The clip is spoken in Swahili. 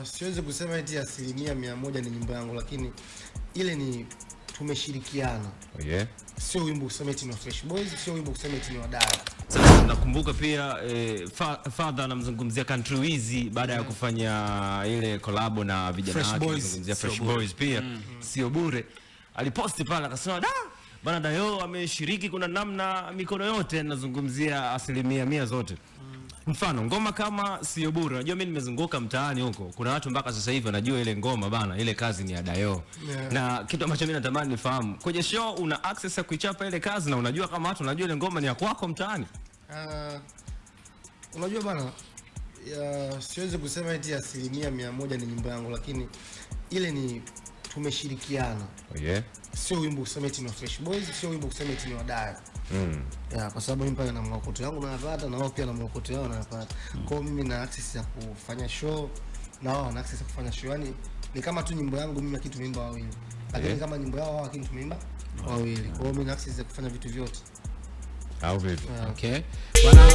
Siwezi kusema eti 100% ni nyimbo yangu, lakini ile ni tumeshirikiana. Yeah. Sio wimbo kusema eti ni Fresh Boys, sio wimbo kusema eti ni Wadala. Sasa nakumbuka pia Father anamzungumzia Country Wizi baada ya kufanya ile collab na vijana wake, anamzungumzia Fresh Boys pia sio bure. Aliposti pale akasema bana Dayo ameshiriki kuna namna mikono yote, nazungumzia 100% zote. Mfano ngoma kama sio bure, unajua mimi nimezunguka mtaani huko, kuna watu mpaka sasa hivi wanajua ile ngoma bana, ile kazi ni ya Dayo. Na kitu ambacho mimi natamani nifahamu, kwenye show una access ya kuichapa ile kazi na unajua kama watu wanajua ile ngoma ni ya kwako mtaani? Unajua bana, siwezi kusema eti 100% ni nyimbo yangu, lakini ile ni tumeshirikiana. Yeah. Sio wimbo kusema eti ni Fresh Boys, sio wimbo kusema eti ni Wadala. Kwa sababu mimi pale na mwakoto yangu napata, na wao pia na mwakoto yao napata. Kwa hiyo mimi na access ya kufanya show na wao na access ya kufanya show. Yaani ni kama tu nyimbo yangu mimi lakini tumeimba wawili. Lakini kama nyimbo yao wao lakini tumeimba wawili. Kwa hiyo mimi na access ya kufanya vitu vyote. Au vipi? Okay. Bwana